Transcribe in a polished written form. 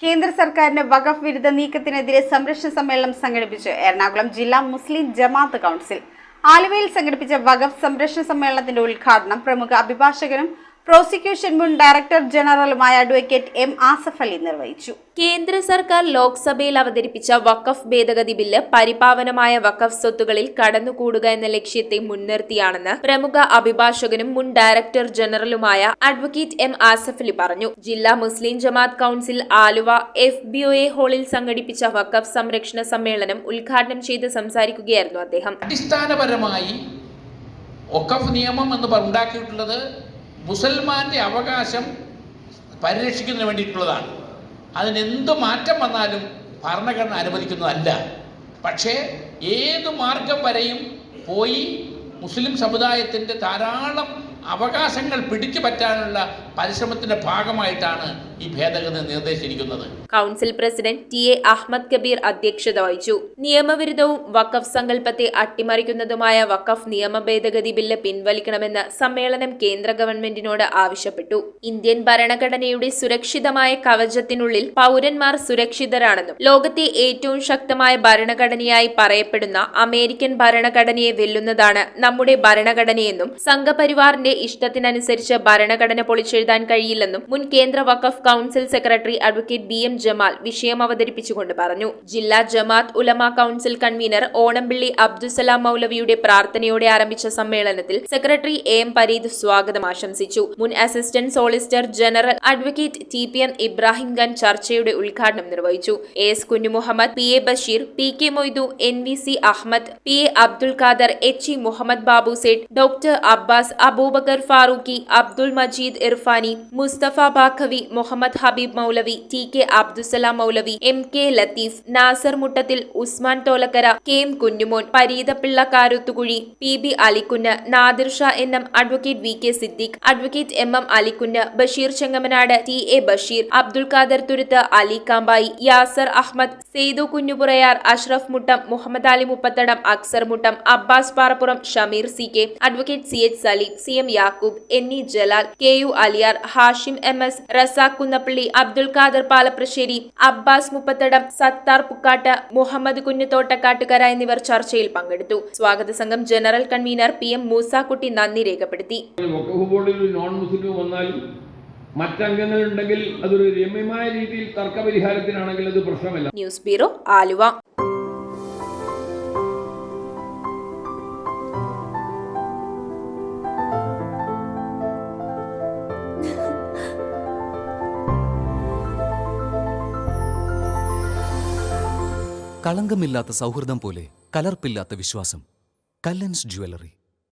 കേന്ദ്ര സർക്കാരിന്റെ വഖഫ് വിരുദ്ധ നീക്കത്തിനെതിരെ സംരക്ഷണ സമ്മേളനം സംഘടിപ്പിച്ച് എറണാകുളം ജില്ലാ മുസ്ലിം ജമാഅത്ത് കൗൺസിൽ. ആലുവയിൽ സംഘടിപ്പിച്ച വഖഫ് സംരക്ഷണ സമ്മേളനത്തിന്റെ ഉദ്ഘാടനം പ്രമുഖ അഭിഭാഷകനും പ്രോസിക്യൂഷൻ മുൻ ഡയറക്ടർ ജനറലുമായ അഡ്വക്കേറ്റ് എം ആസഫ് അലി നിർവഹിച്ചു. കേന്ദ്ര സർക്കാർ ലോക്സഭയിൽ അവതരിപ്പിച്ച വഖഫ് ഭേദഗതി ബില്ല് പരിപാവനമായ വഖഫ് സ്വത്തുകളിൽ കടന്നുകൂടുക എന്ന ലക്ഷ്യത്തെ മുൻനിർത്തിയാണെന്ന് പ്രമുഖ അഭിഭാഷകനും മുൻ ഡയറക്ടർ ജനറലുമായ അഡ്വക്കേറ്റ് എം ആസഫ് അലി പറഞ്ഞു. ജില്ലാ Muslim Jamaat council Aluva FBOA ഹാളിൽ സംഘടിപ്പിച്ച വഖഫ് സംരക്ഷണ സമ്മേളനം ഉദ്ഘാടനം ചെയ്ത് സംസാരിക്കുകയായിരുന്നു അദ്ദേഹം. അടിസ്ഥാനപരമായി വഖഫ് നിയമം എന്ന് ഉണ്ടാക്കിയിട്ടുള്ളത് മുസൽമാന്റെ അവകാശം പരിരക്ഷിക്കുന്നതിന് വേണ്ടിയിട്ടുള്ളതാണ്. അതിനെന്ത് മാറ്റം വന്നാലും ഭരണഘടന അനുവദിക്കുന്നതല്ല. പക്ഷേ ഏത് മാർഗം വരെയും പോയി മുസ്ലിം സമുദായത്തിൻ്റെ ധാരാളം അവകാശങ്ങൾ പിടിച്ചു പറ്റാനുള്ള പരിശ്രമത്തിന്റെ ഭാഗമായിട്ടാണ് ഈ ഭേദഗതി നിർദ്ദേശിച്ചിരിക്കുന്നത്. Council president TA Ahmed Kabeer അധ്യക്ഷത വഹിച്ചു. നിയമവിരുദ്ധവും വഖഫ് സങ്കല്പത്തെ അട്ടിമറിക്കുന്നതുമായ വഖഫ് നിയമ ഭേദഗതി ബില്ല് പിൻവലിക്കണമെന്ന് സമ്മേളനം കേന്ദ്ര ഗവൺമെന്റിനോട് ആവശ്യപ്പെട്ടു. ഇന്ത്യൻ ഭരണഘടനയുടെ സുരക്ഷിതമായ കവചത്തിനുള്ളിൽ പൗരന്മാർ സുരക്ഷിതരാണെന്നും ലോകത്തെ ഏറ്റവും ശക്തമായ ഭരണഘടനയായി പറയപ്പെടുന്ന അമേരിക്കൻ ഭരണഘടനയെ വെല്ലുന്നതാണ് നമ്മുടെ ഭരണഘടനയെന്നും സംഘപരിവാറിന്റെ ഇഷ്ടത്തിനനുസരിച്ച് ഭരണഘടന പൊളിച്ചെഴുതാൻ കഴിയില്ലെന്നും മുൻ കേന്ദ്ര Waqf council secretary advocate BM Jamal വിഷയം അവതരിപ്പിച്ചുകൊണ്ട് പറഞ്ഞു. ജില്ലാ ജമാഅത്ത് ഉലമ കൗൺസിൽ കൺവീനർ ഓണംപിള്ളി അബ്ദുസലാം മൗലവിയുടെ പ്രാർത്ഥനയോടെ ആരംഭിച്ച സമ്മേളനത്തിൽ സെക്രട്ടറി AM പരീദ് സ്വാഗതം ആശംസിച്ചു. മുൻ assistant solicitor general advocate TPM Ibrahim Khan ചർച്ചയുടെ ഉദ്ഘാടനം നിർവഹിച്ചു. AS Kunjumuhammad, PA Basheer, PK Moidu, NVC Ahammed, PA Abdul Khader, HE Muhammad Babu Sait, doctor Abbas, Abubakar Farooqi, Abdul Majeed Irfani, Musthafa Baqavi, Muhammad Habeeb Maulavi, TK Abdussalam Maulavi, MK Latheef, Nasar Muttathil, Usman Tholakkara, KM Kunjumon, Pareethappilla Karuthukuzhi, PB Alikkunnu, Nadir Shah NM, advocate VK Siddique, advocate MM Alikkunnu, Basheer Chengamanad, TA Basheer, Abdul Khader Thuruthu, Ali Kampayi, Yasar Ahammed, Seithu Kunjupurayar, Ashraf Muttam, Muhammad Ali Muppathadam, Aksar Muttam, Abbas Parappuram, Shameer CK, advocate CH Saleem, CM Yakub, NE Jalal, KU Aliyar, Hashim MS, Razak Kunnappally, Abdul Khader Palaprasseri, Abbas Muppathadam, Sathar Pukkatt, Muhammad Kunjuthottakkattukara എന്നിവർ ചർച്ചയിൽ പങ്കെടുത്തു. സ്വാഗത സംഘം ജനറൽ കൺവീനർ PM മൂസാക്കുട്ടി നന്ദി രേഖപ്പെടുത്തി. മറ്റംഗങ്ങളുണ്ടെങ്കിൽ അതൊരു രമ്യമായ രീതിയിൽ തർക്കപരിഹാരത്തിനാണെങ്കിൽ അത് പ്രശ്നമല്ല. News bureau Aluva. കളങ്കമില്ലാത്ത സൗഹൃദം പോലെ കലർപ്പില്ലാത്ത വിശ്വാസം. കല്ലൻസ് ജ്വല്ലറി.